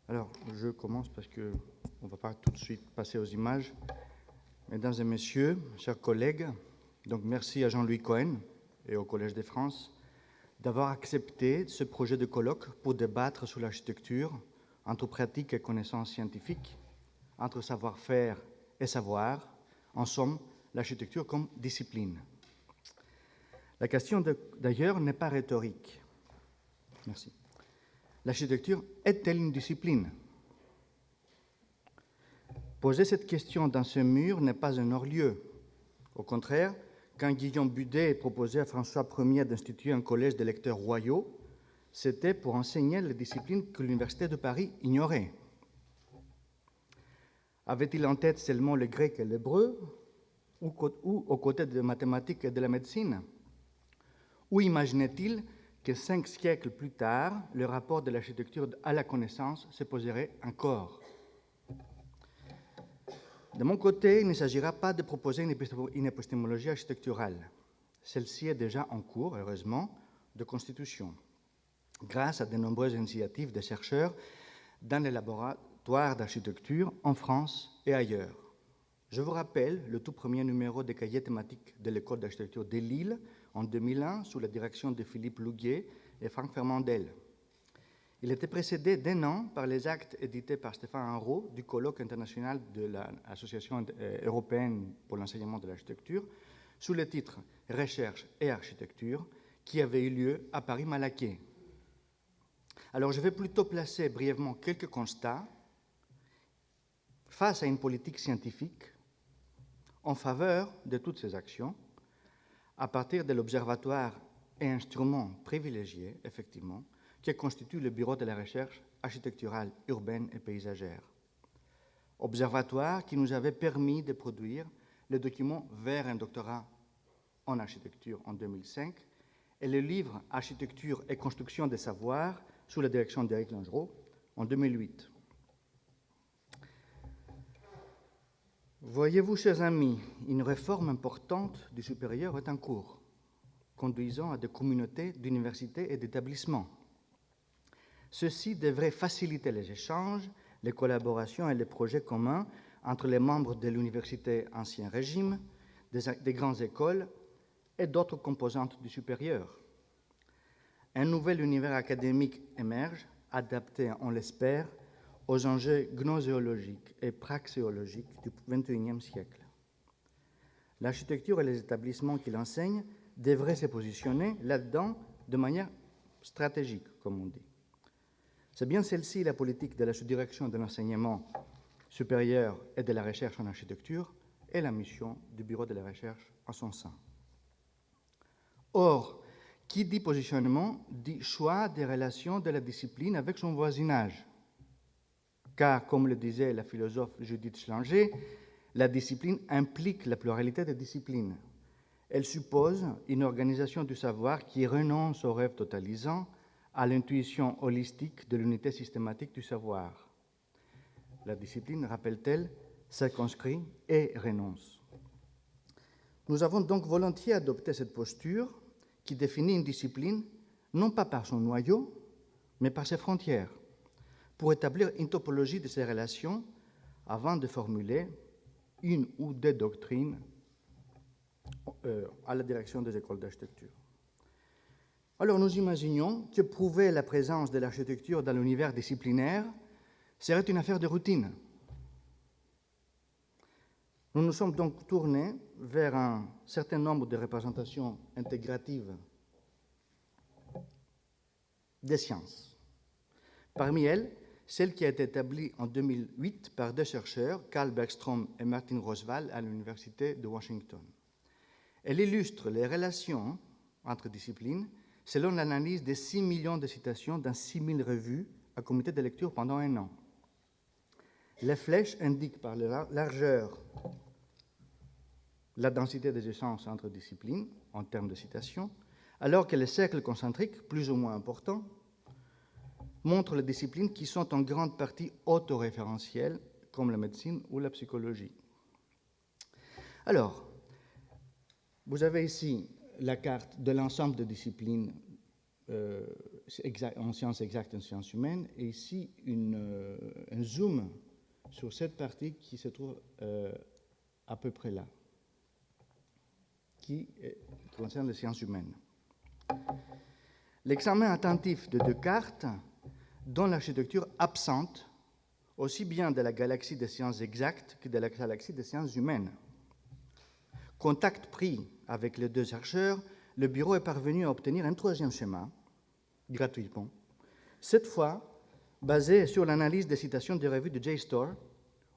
Alors, je commence parce qu'on ne va pas tout de suite passer aux images. Mesdames et messieurs, chers collègues, donc merci à Jean-Louis Cohen et au Collège de France d'avoir accepté ce projet de colloque pour débattre sur l'architecture, entre pratique et connaissances scientifiques, entre savoir-faire et savoir, en somme, l'architecture comme discipline. La question, d'ailleurs, n'est pas rhétorique. Merci. L'architecture est-elle une discipline? Poser cette question dans ce mur n'est pas un hors-lieu. Au contraire, quand Guillaume Budet proposait à François Ier d'instituer un collège de lecteurs royaux, c'était pour enseigner les disciplines que l'Université de Paris ignorait. Avait-il en tête seulement le grec et l'hébreu, ou aux côtés des mathématiques et de la médecine? Ou imaginait-il que 5 siècles plus tard, le rapport de l'architecture à la connaissance se poserait encore? De mon côté, il ne s'agira pas de proposer une épistémologie architecturale. Celle-ci est déjà en cours, heureusement, de constitution, grâce à de nombreuses initiatives de chercheurs dans les laboratoires d'architecture en France et ailleurs. Je vous rappelle le tout premier numéro des cahiers thématiques de l'École d'architecture de Lille en 2001, sous la direction de Philippe Louguet et Franck Fermandel. Il était précédé d'1 an par les actes édités par Stéphane Henrault du colloque international de l'Association européenne pour l'enseignement de l'architecture, sous le titre « Recherche et architecture », qui avait eu lieu à Paris-Malaquais. Alors, je vais plutôt placer brièvement quelques constats face à une politique scientifique en faveur de toutes ces actions, à partir de l'observatoire et instrument privilégié, effectivement, qui constitue le Bureau de la recherche architecturale, urbaine et paysagère. Observatoire qui nous avait permis de produire le document Vers un doctorat en architecture en 2005 et le livre Architecture et construction des savoirs sous la direction d'Éric Langereau en 2008. Voyez-vous, chers amis, une réforme importante du supérieur est en cours, conduisant à des communautés d'universités et d'établissements. Ceci devrait faciliter les échanges, les collaborations et les projets communs entre les membres de l'université Ancien Régime, des grandes écoles et d'autres composantes du supérieur. Un nouvel univers académique émerge, adapté, on l'espère, aux enjeux gnoséologiques et praxéologiques du XXIe siècle. L'architecture et les établissements qui l'enseignent devraient se positionner là-dedans de manière stratégique, comme on dit. C'est bien celle-ci la politique de la sous-direction de l'enseignement supérieur et de la recherche en architecture et la mission du Bureau de la recherche en son sein. Or, qui dit positionnement dit choix des relations de la discipline avec son voisinage. Car, comme le disait la philosophe Judith Schlanger, la discipline implique la pluralité des disciplines. Elle suppose une organisation du savoir qui renonce au rêve totalisant, à l'intuition holistique de l'unité systématique du savoir. La discipline, rappelle-t-elle, circonscrit et renonce. Nous avons donc volontiers adopté cette posture qui définit une discipline non pas par son noyau, mais par ses frontières, pour établir une topologie de ces relations avant de formuler une ou des doctrines à la direction des écoles d'architecture. Alors nous imaginions que prouver la présence de l'architecture dans l'univers disciplinaire serait une affaire de routine. Nous nous sommes donc tournés vers un certain nombre de représentations intégratives des sciences. Parmi elles, celle qui a été établie en 2008 par deux chercheurs, Carl Bergstrom et Martin Roswall, à l'Université de Washington. Elle illustre les relations entre disciplines selon l'analyse de 6 millions de citations dans 6 000 revues à comité de lecture pendant 1 an. Les flèches indiquent par leur largeur la densité des échanges entre disciplines en termes de citations, alors que les cercles concentriques, plus ou moins importants, montrent les disciplines qui sont en grande partie autoréférentielles, comme la médecine ou la psychologie. Alors, vous avez ici la carte de l'ensemble des disciplines en sciences exactes et en sciences humaines, et ici un zoom sur cette partie qui se trouve à peu près là, qui concerne les sciences humaines. L'examen attentif de Descartes donne l'architecture absente aussi bien de la galaxie des sciences exactes que de la galaxie des sciences humaines. Contact pris avec les deux chercheurs, le bureau est parvenu à obtenir un troisième schéma, gratuitement, cette fois basé sur l'analyse des citations des revues de JSTOR,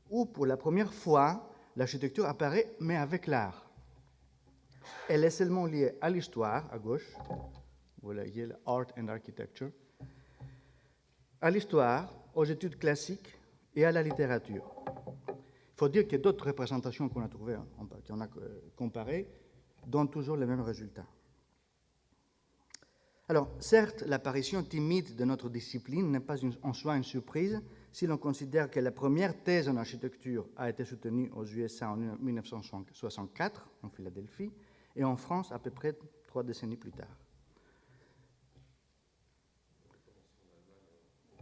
où pour la première fois l'architecture apparaît, mais avec l'art. Elle est seulement liée à l'histoire, à gauche, vous voyez Art and Architecture, à l'histoire, aux études classiques et à la littérature. Il faut dire que d'autres représentations qu'on a trouvées, qu'on a comparées, donnent toujours les mêmes résultats. Alors, certes, l'apparition timide de notre discipline n'est pas en soi une surprise si l'on considère que la première thèse en architecture a été soutenue aux USA en 1964, en Philadelphie, et en France à peu près 3 décennies plus tard.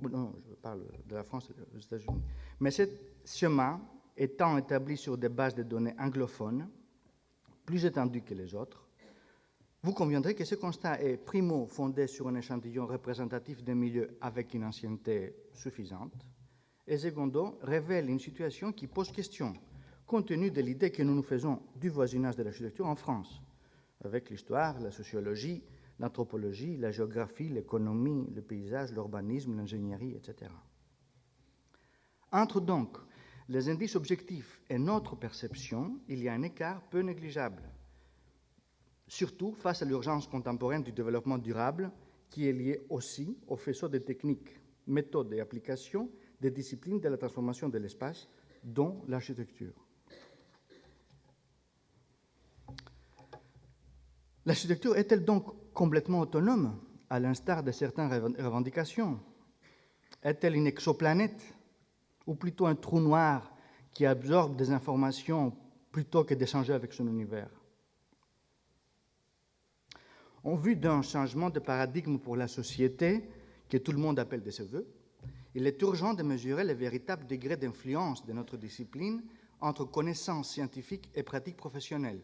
Non, je parle de la France et des États-Unis. Mais ce schéma étant établi sur des bases de données anglophones, plus étendues que les autres, vous conviendrez que ce constat est primo fondé sur un échantillon représentatif d'un milieu avec une ancienneté suffisante, et secondo révèle une situation qui pose question, compte tenu de l'idée que nous nous faisons du voisinage de l'architecture en France, avec l'histoire, la sociologie, l'anthropologie, la géographie, l'économie, le paysage, l'urbanisme, l'ingénierie, etc. Entre donc les indices objectifs et notre perception, il y a un écart peu négligeable, surtout face à l'urgence contemporaine du développement durable qui est liée aussi au faisceau de techniques, méthodes et applications des disciplines de la transformation de l'espace, dont l'architecture. L'architecture est-elle donc complètement autonome, à l'instar de certaines revendications? Est-elle une exoplanète, ou plutôt un trou noir qui absorbe des informations plutôt que d'échanger avec son univers? En vue d'un changement de paradigme pour la société, que tout le monde appelle de ses voeux, il est urgent de mesurer le véritable degré d'influence de notre discipline entre connaissances scientifiques et pratiques professionnelles.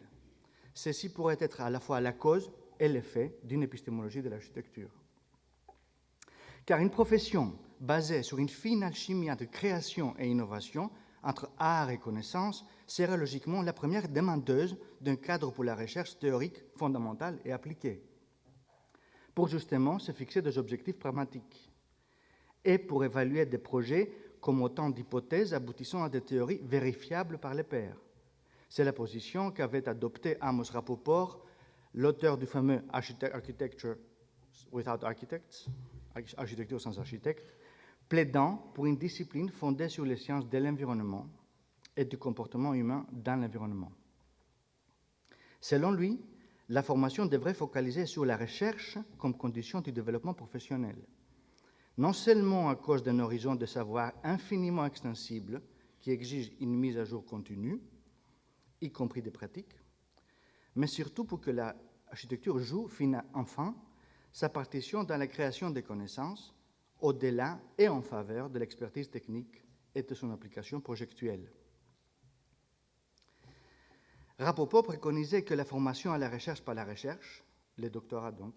Ceci pourrait être à la fois la cause et l'effet d'une épistémologie de l'architecture. Car une profession basée sur une fine alchimie entre création et innovation, entre art et connaissance, serait logiquement la première demandeuse d'un cadre pour la recherche théorique fondamentale et appliquée, pour justement se fixer des objectifs pragmatiques et pour évaluer des projets comme autant d'hypothèses aboutissant à des théories vérifiables par les pairs. C'est la position qu'avait adoptée Amos Rapoport, l'auteur du fameux Architecture Without Architects, Architecture sans architectes, plaidant pour une discipline fondée sur les sciences de l'environnement et du comportement humain dans l'environnement. Selon lui, la formation devrait focaliser sur la recherche comme condition du développement professionnel, non seulement à cause d'un horizon de savoir infiniment extensible qui exige une mise à jour continue, y compris des pratiques, mais surtout pour que l'architecture joue enfin sa partition dans la création des connaissances, au-delà et en faveur de l'expertise technique et de son application projectuelle. Rapoport préconisait que la formation à la recherche par la recherche, les doctorats donc,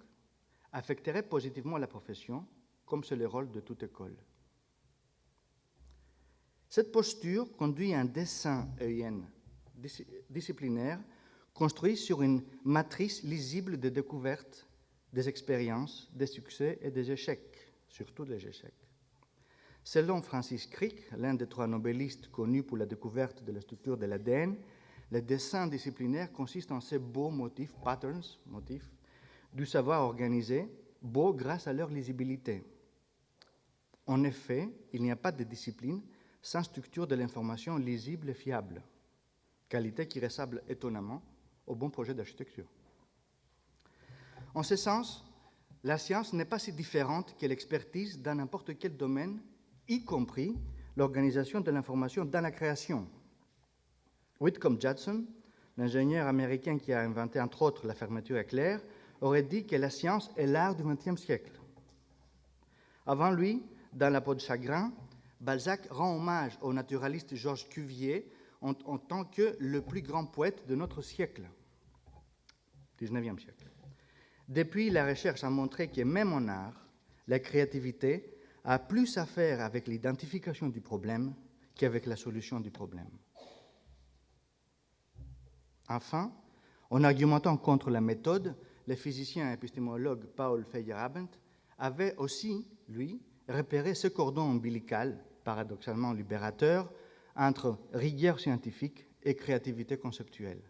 affecterait positivement la profession, comme c'est le rôle de toute école. Cette posture conduit à un dessin EIN disciplinaire construit sur une matrice lisible de découvertes, des expériences, des succès et des échecs, surtout des échecs. Selon Francis Crick, l'un des 3 nobelistes connus pour la découverte de la structure de l'ADN, le dessin disciplinaire consiste en ces beaux motifs, patterns, motifs, du savoir organisé, beaux grâce à leur lisibilité. En effet, il n'y a pas de discipline sans structure de l'information lisible et fiable, qualité qui ressemble étonnamment au bon projet d'architecture. En ce sens, la science n'est pas si différente que l'expertise dans n'importe quel domaine, y compris l'organisation de l'information dans la création. Whitcomb Judson, l'ingénieur américain qui a inventé entre autres la fermeture éclair, aurait dit que la science est l'art du XXe siècle. Avant lui, dans La peau de chagrin, Balzac rend hommage au naturaliste Georges Cuvier en tant que le plus grand poète de notre siècle, 19e siècle. Depuis, la recherche a montré que même en art, la créativité a plus à faire avec l'identification du problème qu'avec la solution du problème. Enfin, en argumentant contre la méthode, le physicien et épistémologue Paul Feyerabend avait aussi, lui, repéré ce cordon ombilical, paradoxalement libérateur, entre rigueur scientifique et créativité conceptuelle.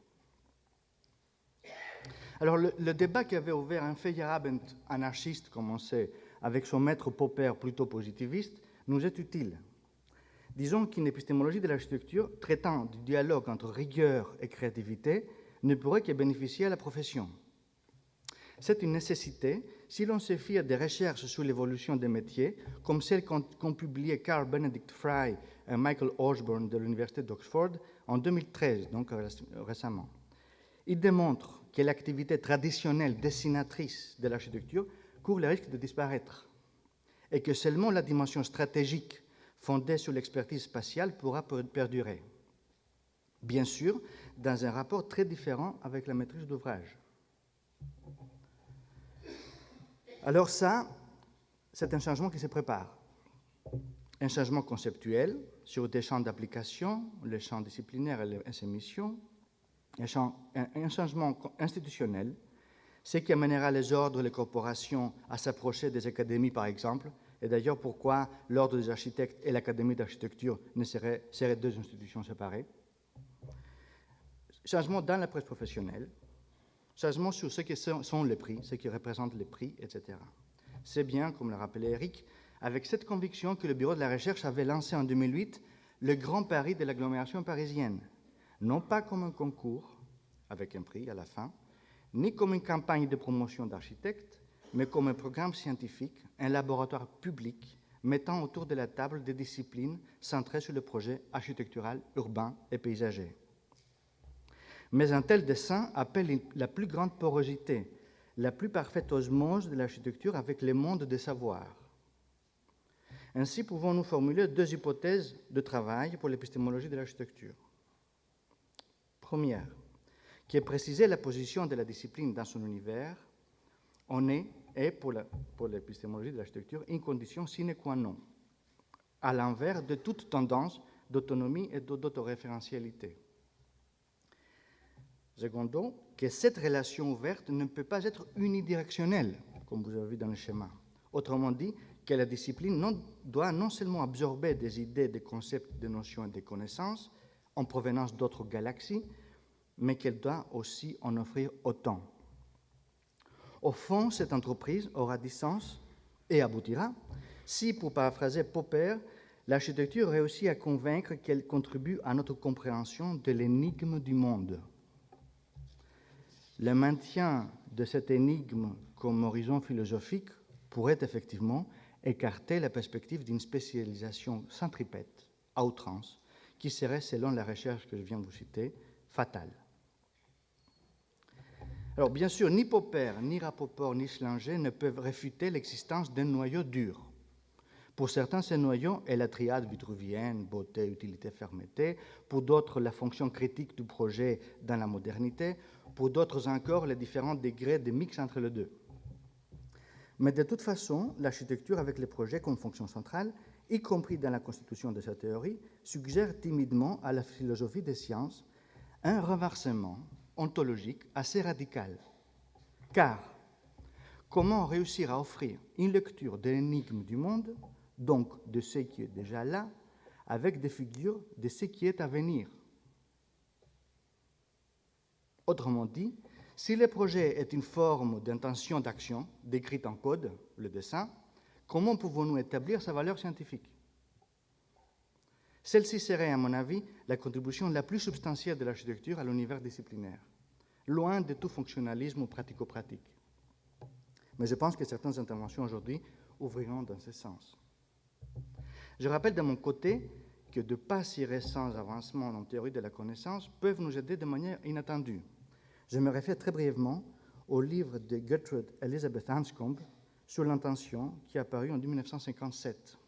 Alors, le débat qui avait ouvert un Feyerabend anarchiste, comme on sait, avec son maître Popper plutôt positiviste, nous est utile. Disons qu'une épistémologie de l'architecture traitant du dialogue entre rigueur et créativité ne pourrait que bénéficier à la profession. C'est une nécessité si l'on se fie à des recherches sur l'évolution des métiers, comme celles qu'ont publiées Carl Benedict Fry et Michael Osborne de l'Université d'Oxford en 2013, donc récemment. Ils démontrent que l'activité traditionnelle dessinatrice de l'architecture court le risque de disparaître et que seulement la dimension stratégique fondée sur l'expertise spatiale pourra perdurer. Bien sûr, dans un rapport très différent avec la maîtrise d'ouvrage. Alors ça, c'est un changement qui se prépare. Un changement conceptuel sur des champs d'application, les champs disciplinaires et ses missions, un changement institutionnel, ce qui amènera les ordres et les corporations à s'approcher des académies, par exemple, et d'ailleurs pourquoi l'Ordre des architectes et l'Académie d'architecture seraient deux institutions séparées. Changement dans la presse professionnelle, changement sur ce que sont les prix, ce qui représente les prix, etc. C'est bien, comme l'a rappelé Eric, avec cette conviction que le Bureau de la recherche avait lancé en 2008 le grand pari de l'agglomération parisienne, non pas comme un concours, avec un prix à la fin, ni comme une campagne de promotion d'architectes, mais comme un programme scientifique, un laboratoire public mettant autour de la table des disciplines centrées sur le projet architectural, urbain et paysager. Mais un tel dessin appelle la plus grande porosité, la plus parfaite osmose de l'architecture avec les mondes des savoirs. Ainsi, pouvons-nous formuler deux hypothèses de travail pour l'épistémologie de l'architecture. Première, qui est préciser la position de la discipline dans son univers, est pour l'épistémologie de l'architecture une condition sine qua non, à l'envers de toute tendance d'autonomie et d'autoréférentialité. Secondo, que cette relation ouverte ne peut pas être unidirectionnelle, comme vous avez vu dans le schéma. Autrement dit, que la discipline doit non seulement absorber des idées, des concepts, des notions et des connaissances en provenance d'autres galaxies, mais qu'elle doit aussi en offrir autant. Au fond, cette entreprise aura du sens et aboutira si, pour paraphraser Popper, l'architecture réussit à convaincre qu'elle contribue à notre compréhension de l'énigme du monde. Le maintien de cette énigme comme horizon philosophique pourrait effectivement écarter la perspective d'une spécialisation centripète, à outrance, qui serait, selon la recherche que je viens de vous citer, fatale. Alors, bien sûr, ni Popper, ni Rapoport, ni Schlanger ne peuvent réfuter l'existence d'un noyau dur. Pour certains, ce noyau est la triade vitruvienne, beauté, utilité, fermeté. Pour d'autres, la fonction critique du projet dans la modernité. Pour d'autres encore, les différents degrés de mix entre les deux. Mais de toute façon, l'architecture avec les projets comme fonction centrale, y compris dans la constitution de sa théorie, suggère timidement à la philosophie des sciences un renversement ontologique assez radical. Car comment réussir à offrir une lecture de l'énigme du monde, donc de ce qui est déjà là, avec des figures de ce qui est à venir? Autrement dit, si le projet est une forme d'intention d'action décrite en code, le dessin, comment pouvons-nous établir sa valeur scientifique? Celle-ci serait, à mon avis, la contribution la plus substantielle de l'architecture à l'univers disciplinaire, loin de tout fonctionnalisme pratico-pratique. Mais je pense que certaines interventions aujourd'hui ouvriront dans ce sens. Je rappelle de mon côté que de pas si récents avancements en théorie de la connaissance peuvent nous aider de manière inattendue. Je me réfère très brièvement au livre de Gertrude Elizabeth Anscombe sur l'intention qui est apparu en 1957.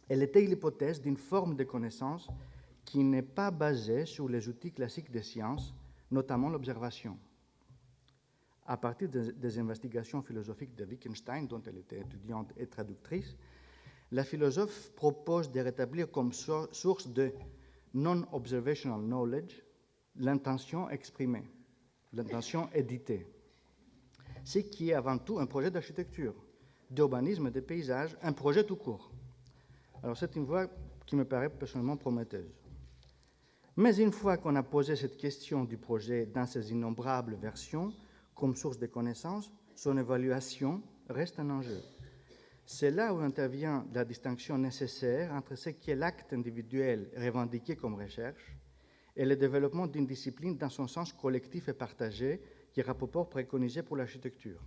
Elle était l'hypothèse d'une forme de connaissance qui n'est pas basée sur les outils classiques des sciences, notamment l'observation. À partir des investigations philosophiques de Wittgenstein, dont elle était étudiante et traductrice, la philosophe propose de rétablir comme source de non-observational knowledge l'intention exprimée, l'intention éditée, ce qui est avant tout un projet d'architecture, d'urbanisme, de paysage, un projet tout court. Alors c'est une voie qui me paraît personnellement prometteuse. Mais une fois qu'on a posé cette question du projet dans ses innombrables versions, comme source de connaissances, son évaluation reste un enjeu. C'est là où intervient la distinction nécessaire entre ce qui est l'acte individuel revendiqué comme recherche et le développement d'une discipline dans son sens collectif et partagé que Rapoport préconisait pour l'architecture.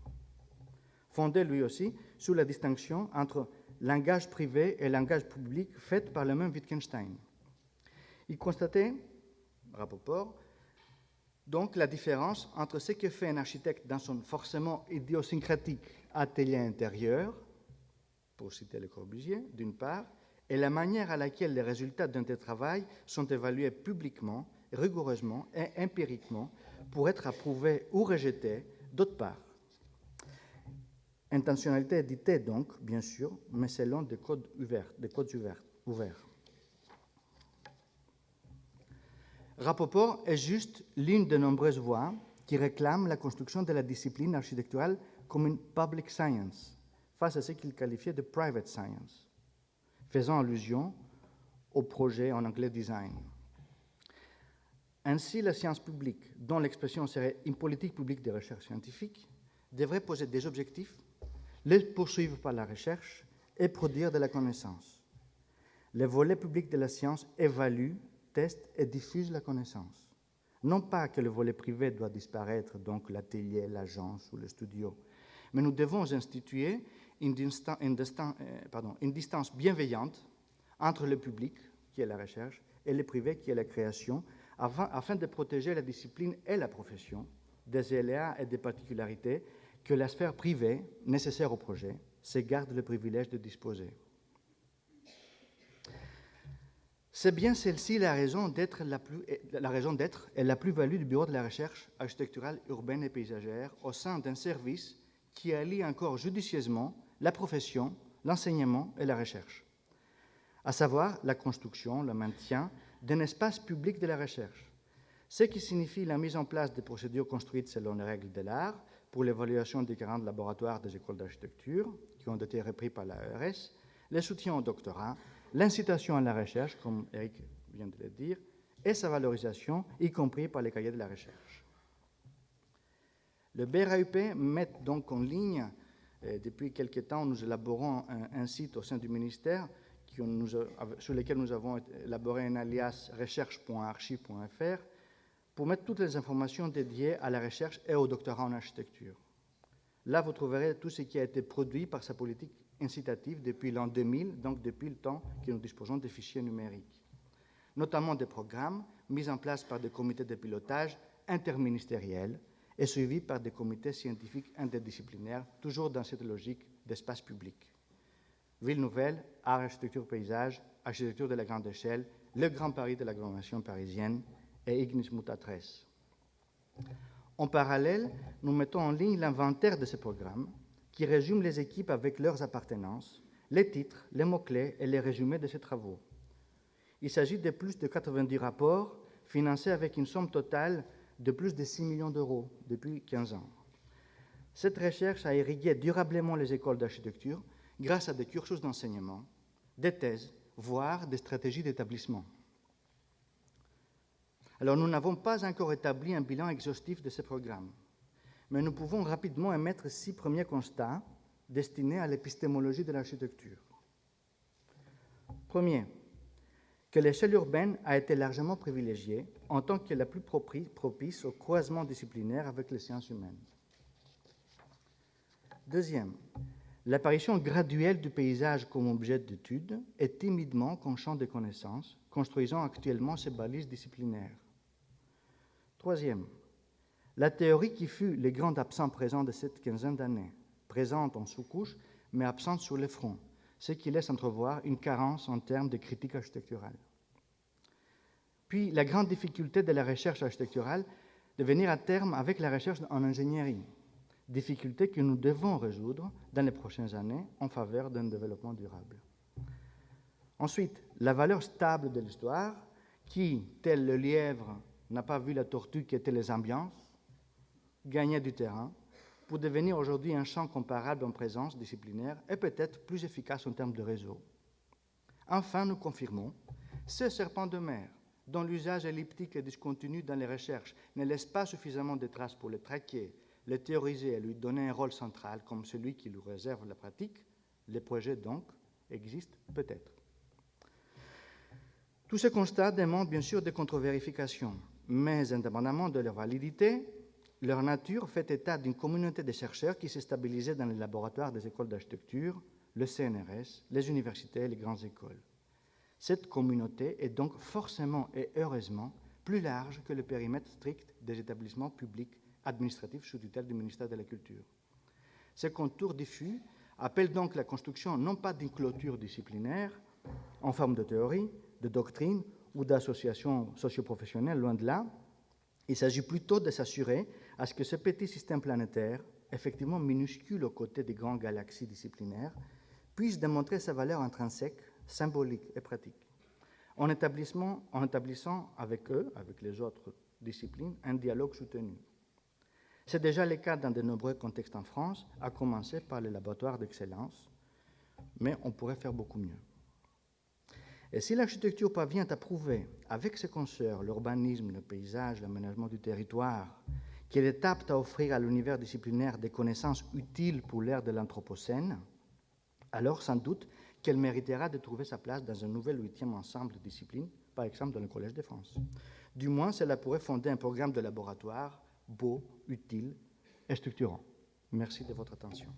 Fondé lui aussi sur la distinction entre langage privé et langage public faite par le même Wittgenstein. Il constatait, Rapoport, donc la différence entre ce que fait un architecte dans son forcément idiosyncratique atelier intérieur, pour citer Le Corbusier, d'une part, et la manière à laquelle les résultats d'un tel travail sont évalués publiquement, rigoureusement et empiriquement pour être approuvés ou rejetés, d'autre part. Intentionnalité éditée donc, bien sûr, mais selon des codes ouverts. Rapoport est juste l'une de nombreuses voix qui réclament la construction de la discipline architecturale comme une public science, face à ce qu'il qualifiait de private science, faisant allusion au projet en anglais design. Ainsi, la science publique, dont l'expression serait une politique publique de recherche scientifique, devrait poser des objectifs, les poursuivre par la recherche et produire de la connaissance. Le volet public de la science évalue, teste et diffuse la connaissance. Non pas que le volet privé doit disparaître, donc l'atelier, l'agence ou le studio, mais nous devons instituer une distance bienveillante entre le public, qui est la recherche, et le privé, qui est la création, afin de protéger la discipline et la profession des aléas et des particularités que la sphère privée, nécessaire au projet, se garde le privilège de disposer. C'est bien celle-ci la raison d'être et la plus-value du Bureau de la recherche architecturale, urbaine et paysagère au sein d'un service qui allie encore judicieusement la profession, l'enseignement et la recherche, à savoir la construction, le maintien d'un espace public de la recherche, ce qui signifie la mise en place de procédures construites selon les règles de l'art pour l'évaluation des 40 laboratoires des écoles d'architecture qui ont été repris par l'AERS, le soutien au doctorat, l'incitation à la recherche, comme Eric vient de le dire, et sa valorisation, y compris par les cahiers de la recherche. Le BRAUP met donc en ligne, depuis quelque temps, nous élaborons un site au sein du ministère sur lequel nous avons élaboré un alias recherche.archi.fr pour mettre toutes les informations dédiées à la recherche et au doctorat en architecture. Là, vous trouverez tout ce qui a été produit par sa politique incitative depuis l'an 2000, donc depuis le temps que nous disposons des fichiers numériques, notamment des programmes mis en place par des comités de pilotage interministériels et suivis par des comités scientifiques interdisciplinaires, toujours dans cette logique d'espace public. Ville nouvelle, art, architecture, paysage, architecture de la grande échelle, le Grand Paris de l'agglomération parisienne et Ignis Mutatres. En parallèle, nous mettons en ligne l'inventaire de ces programmes qui résume les équipes avec leurs appartenances, les titres, les mots-clés et les résumés de ces travaux. Il s'agit de plus de 90 rapports financés avec une somme totale de plus de 6 millions d'euros depuis 15 ans. Cette recherche a irrigué durablement les écoles d'architecture grâce à des cursus d'enseignement, des thèses, voire des stratégies d'établissement. Alors, nous n'avons pas encore établi un bilan exhaustif de ces programmes, mais nous pouvons rapidement émettre 6 premiers constats destinés à l'épistémologie de l'architecture. Premier, que l'échelle urbaine a été largement privilégiée en tant que la plus propice au croisement disciplinaire avec les sciences humaines. Deuxième, l'apparition graduelle du paysage comme objet d'étude est timidement comme champ de connaissances, construisant actuellement ces balises disciplinaires. Troisième, La théorie qui fut le grand absent présent de cette quinzaine d'années, présente en sous-couche, mais absente sur le front, ce qui laisse entrevoir une carence en termes de critique architecturale. Puis la grande difficulté de la recherche architecturale de venir à terme avec la recherche en ingénierie, difficulté que nous devons résoudre dans les prochaines années en faveur d'un développement durable. Ensuite, la valeur stable de l'histoire, qui, tel le lièvre, n'a pas vu la tortue qui était les ambiances, gagnait du terrain pour devenir aujourd'hui un champ comparable en présence disciplinaire et peut-être plus efficace en termes de réseau. Enfin, nous confirmons ce serpent de mer, dont l'usage elliptique et discontinu dans les recherches ne laisse pas suffisamment de traces pour le traquer, le théoriser et lui donner un rôle central comme celui qui lui réserve la pratique, les projets donc existent peut-être. Tous ces constats demandent bien sûr des contre-vérifications, mais indépendamment de leur validité, leur nature fait état d'une communauté de chercheurs qui s'est stabilisée dans les laboratoires des écoles d'architecture, le CNRS, les universités et les grandes écoles. Cette communauté est donc forcément et heureusement plus large que le périmètre strict des établissements publics administratifs sous tutelle du ministère de la Culture. Ces contours diffus appellent donc la construction non pas d'une clôture disciplinaire en forme de théorie, de doctrine ou d'association socio-professionnelle, loin de là. Il s'agit plutôt de s'assurer à ce que ce petit système planétaire, effectivement minuscule aux côtés des grandes galaxies disciplinaires, puisse démontrer sa valeur intrinsèque, symbolique et pratique, en établissant avec eux, avec les autres disciplines, un dialogue soutenu. C'est déjà le cas dans de nombreux contextes en France, à commencer par les laboratoires d'excellence, mais on pourrait faire beaucoup mieux. Et si l'architecture parvient à prouver, avec ses consoeurs, l'urbanisme, le paysage, l'aménagement du territoire, qu'elle est apte à offrir à l'univers disciplinaire des connaissances utiles pour l'ère de l'Anthropocène, alors sans doute qu'elle méritera de trouver sa place dans un nouvel 8e ensemble de disciplines, par exemple dans le Collège de France. Du moins, cela pourrait fonder un programme de laboratoire beau, utile et structurant. Merci de votre attention.